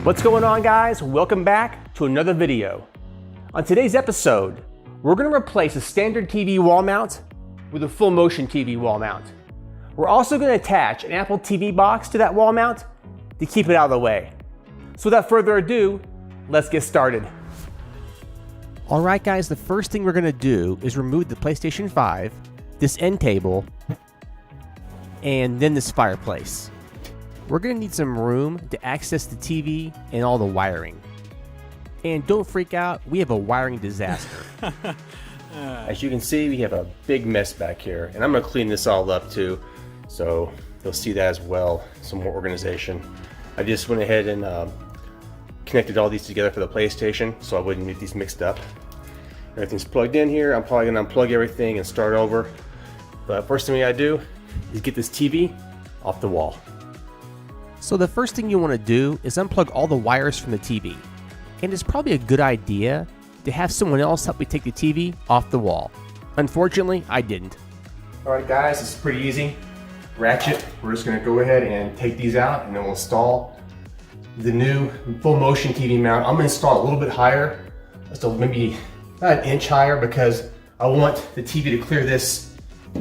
What's going on, guys? Welcome back to another video. On today's episode, we're going to replace a standard TV wall mount with a full motion TV wall mount. We're also going to attach an Apple TV box to that wall mount to keep it out of the way. So without further ado, let's get started. Alright guys, the first thing we're going to do is remove the PlayStation 5, this end table, and then this fireplace. We're going to need some room to access the TV and all the wiring. And don't freak out, we have a wiring disaster. As you can see, we have a big mess back here, and I'm going to clean this all up too, so you'll see that as well, some more organization. I just went ahead and connected all these together for the PlayStation, so I wouldn't get these mixed up. Everything's plugged in here. I'm probably going to unplug everything and start over. But first thing we got to do is get this TV off the wall. So the first thing you want to do is unplug all the wires from the TV. And it's probably a good idea to have someone else help me take the TV off the wall. Unfortunately, I didn't. Alright guys, it's pretty easy. Ratchet, we're just going to go ahead and take these out and then we'll install the new full motion TV mount. I'm going to install it a little bit higher, just maybe about an inch higher, because I want the TV to clear this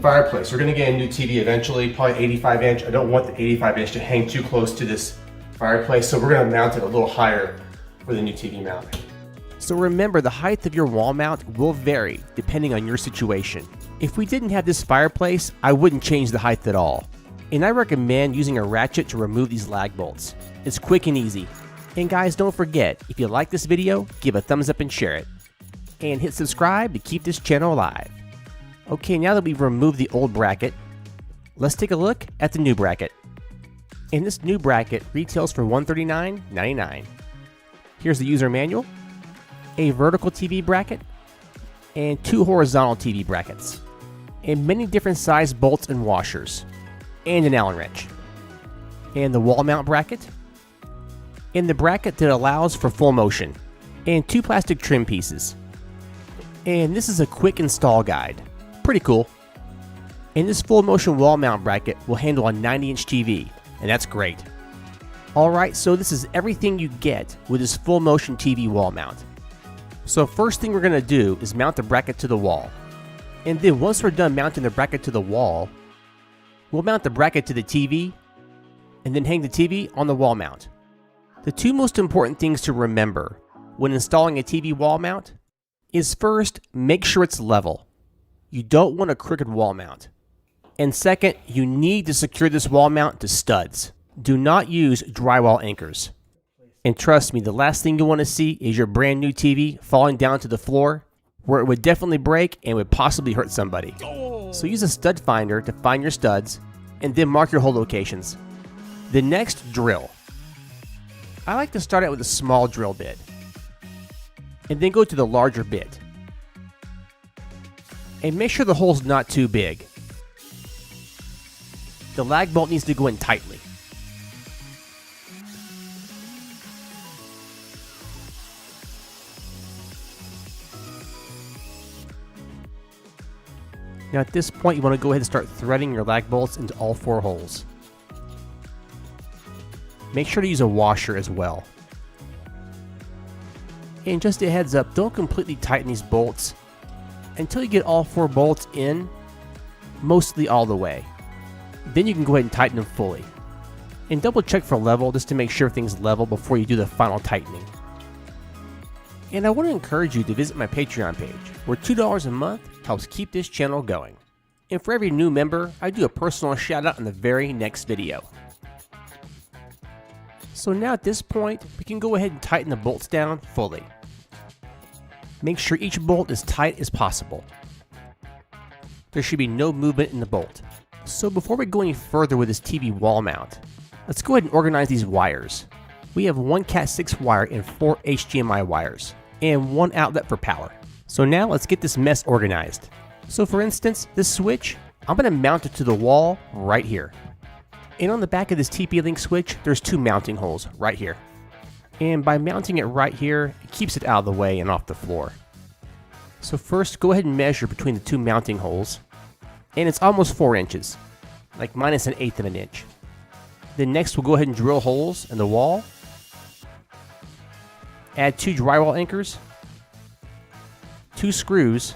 fireplace. We're going to get a new TV eventually, probably 85 inch. I don't want the 85 inch to hang too close to this fireplace, so we're going to mount it a little higher for the new TV mount. So remember, the height of your wall mount will vary depending on your situation. If we didn't have this fireplace, I wouldn't change the height at all. And I recommend using a ratchet to remove these lag bolts. It's quick and easy. And guys, don't forget, if you like this video, give a thumbs up and share it. And hit subscribe to keep this channel alive. Okay, now that we've removed the old bracket, let's take a look at the new bracket. And this new bracket retails for $139.99. Here's the user manual, a vertical TV bracket, and 2 horizontal TV brackets, and many different size bolts and washers, and an Allen wrench, and the wall mount bracket, and the bracket that allows for full motion, and 2 plastic trim pieces. And this is a quick install guide. Pretty cool. And this full motion wall mount bracket will handle a 90-inch TV, and that's great. Alright, so this is everything you get with this full motion TV wall mount. So first thing we're going to do is mount the bracket to the wall. And then once we're done mounting the bracket to the wall, we'll mount the bracket to the TV, and then hang the TV on the wall mount. The 2 most important things to remember when installing a TV wall mount is first, make sure it's level. You don't want a crooked wall mount. And second, you need to secure this wall mount to studs. Do not use drywall anchors. And trust me, the last thing you want to see is your brand new TV falling down to the floor, where it would definitely break and would possibly hurt somebody. So use a stud finder to find your studs, and then mark your hole locations. The next, drill. I like to start out with a small drill bit, and then go to the larger bit. And make sure the hole's not too big. The lag bolt needs to go in tightly. Now at this point, you want to go ahead and start threading your lag bolts into all 4 holes. Make sure to use a washer as well. And just a heads up, don't completely tighten these bolts until you get all 4 bolts in, mostly all the way. Then you can go ahead and tighten them fully. And double check for level just to make sure everything's level before you do the final tightening. And I want to encourage you to visit my Patreon page, where $2 a month helps keep this channel going. And for every new member, I do a personal shout out in the very next video. So now at this point, we can go ahead and tighten the bolts down fully. Make sure each bolt is tight as possible. There should be no movement in the bolt. So before we go any further with this TV wall mount, let's go ahead and organize these wires. We have 1 Cat6 wire and 4 HDMI wires, and 1 outlet for power. So now let's get this mess organized. So for instance, this switch, I'm going to mount it to the wall right here. And on the back of this TP-Link switch, there's 2 mounting holes right here. And by mounting it right here, it keeps it out of the way and off the floor. So first, go ahead and measure between the 2 mounting holes, and it's almost 4 inches, like minus 1/8 of an inch. Then next we'll go ahead and drill holes in the wall, Add 2 drywall anchors, 2 screws,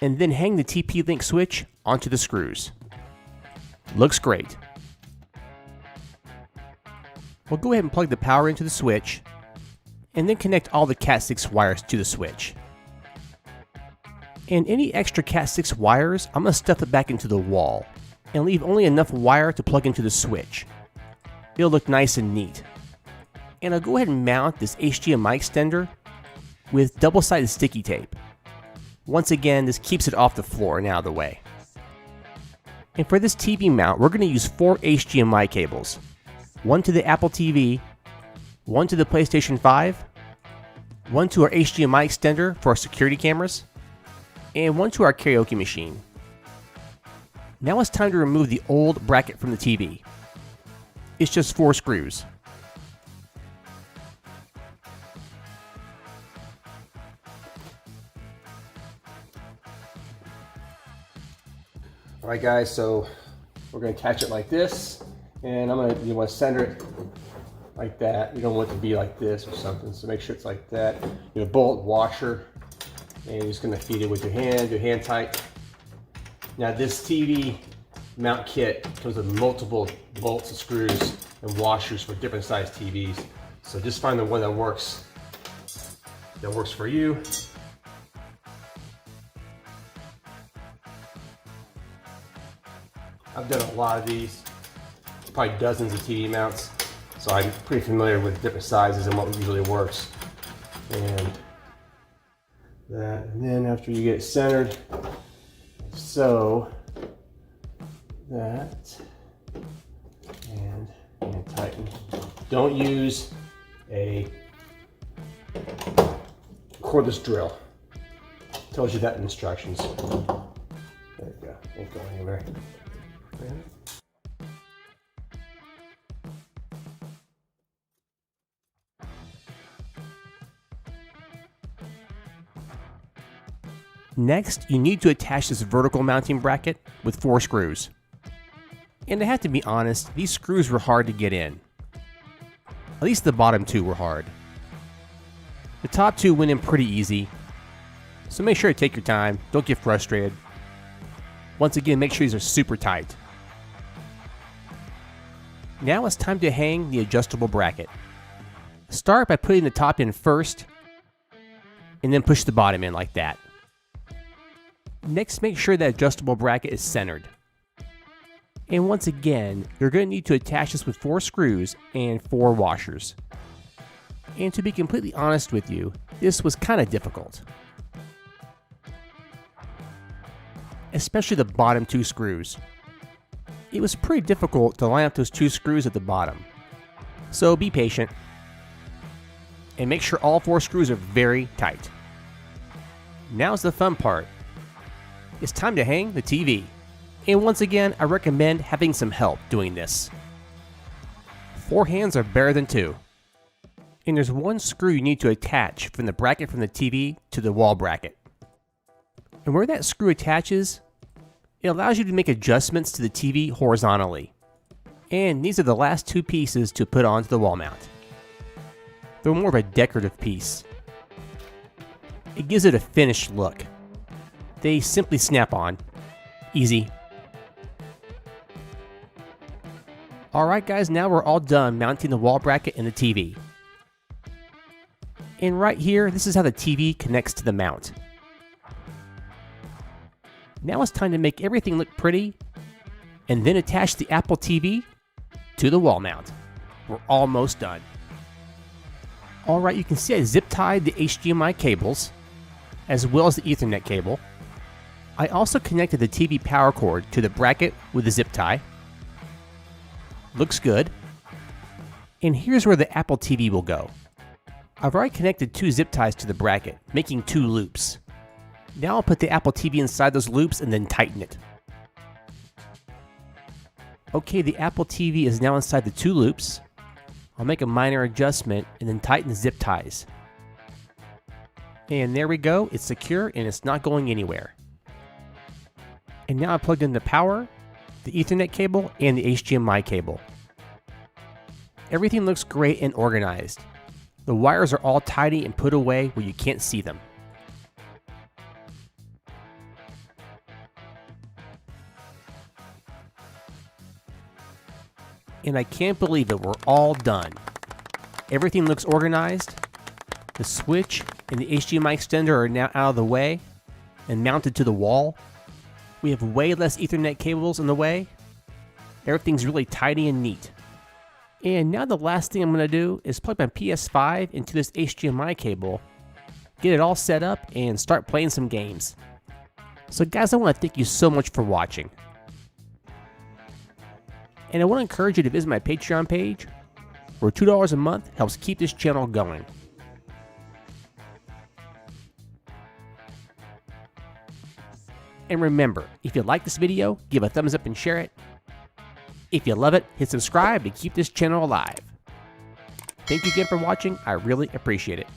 and then hang the TP-Link switch onto the screws. Looks great. We'll go ahead and plug the power into the switch, and then connect all the Cat6 wires to the switch. And any extra Cat6 wires, I'm going to stuff it back into the wall, and leave only enough wire to plug into the switch. It'll look nice and neat. And I'll go ahead and mount this HDMI extender with double-sided sticky tape. Once again, this keeps it off the floor and out of the way. And for this TV mount, we're going to use 4 HDMI cables. One to the Apple TV, one to the PlayStation 5, one to our HDMI extender for our security cameras, and one to our karaoke machine. Now it's time to remove the old bracket from the TV. It's just 4 screws. Alright guys, so we're going to attach it like this, and you want to center it like that. You don't want it to be like this or something, so make sure it's like that. Your bolt washer, and you're just going to feed it with your hand tight. Now this TV mount kit comes with multiple bolts and screws and washers for different size TVs. So just find the one that works for you. I've done a lot of these, probably dozens of TV mounts, so I'm pretty familiar with different sizes and what usually works. And then after you get it centered, so that, and tighten. Don't use a cordless drill. Tells you that in instructions. There you go. Ain't going anywhere. Next, you need to attach this vertical mounting bracket with 4 screws. And I have to be honest, these screws were hard to get in. At least the bottom 2 were hard. The top 2 went in pretty easy, so make sure to take your time, don't get frustrated. Once again, make sure these are super tight. Now it's time to hang the adjustable bracket. Start by putting the top in first, and then push the bottom in like that. Next, make sure that adjustable bracket is centered. And once again, you're going to need to attach this with 4 screws and 4 washers. And to be completely honest with you, this was kind of difficult. Especially the bottom 2 screws. It was pretty difficult to line up those 2 screws at the bottom. So be patient. And make sure all 4 screws are very tight. Now's the fun part. It's time to hang the TV. And once again, I recommend having some help doing this. 4 hands are better than 2. And there's 1 screw you need to attach from the bracket from the TV to the wall bracket. And where that screw attaches, it allows you to make adjustments to the TV horizontally. And these are the last 2 pieces to put onto the wall mount. They're more of a decorative piece. It gives it a finished look. They simply snap on. Easy. Alright guys, now we're all done mounting the wall bracket and the TV. And right here, this is how the TV connects to the mount. Now it's time to make everything look pretty, and then attach the Apple TV to the wall mount. We're almost done. Alright, you can see I zip tied the HDMI cables, as well as the Ethernet cable. I also connected the TV power cord to the bracket with a zip tie. Looks good. And here's where the Apple TV will go. I've already connected 2 zip ties to the bracket, making 2 loops. Now I'll put the Apple TV inside those loops and then tighten it. Okay, the Apple TV is now inside the 2 loops. I'll make a minor adjustment and then tighten the zip ties. And there we go, it's secure and it's not going anywhere. And now I plugged in the power, the Ethernet cable, and the HDMI cable. Everything looks great and organized. The wires are all tidy and put away where you can't see them. And I can't believe it, we're all done. Everything looks organized. The switch and the HDMI extender are now out of the way and mounted to the wall. We have way less Ethernet cables in the way. Everything's really tidy and neat. And now the last thing I'm going to do is plug my PS5 into this HDMI cable, get it all set up, and start playing some games. So guys, I want to thank you so much for watching. And I want to encourage you to visit my Patreon page, where $2 a month helps keep this channel going. And remember, if you like this video, give a thumbs up and share it. If you love it, hit subscribe to keep this channel alive. Thank you again for watching. I really appreciate it.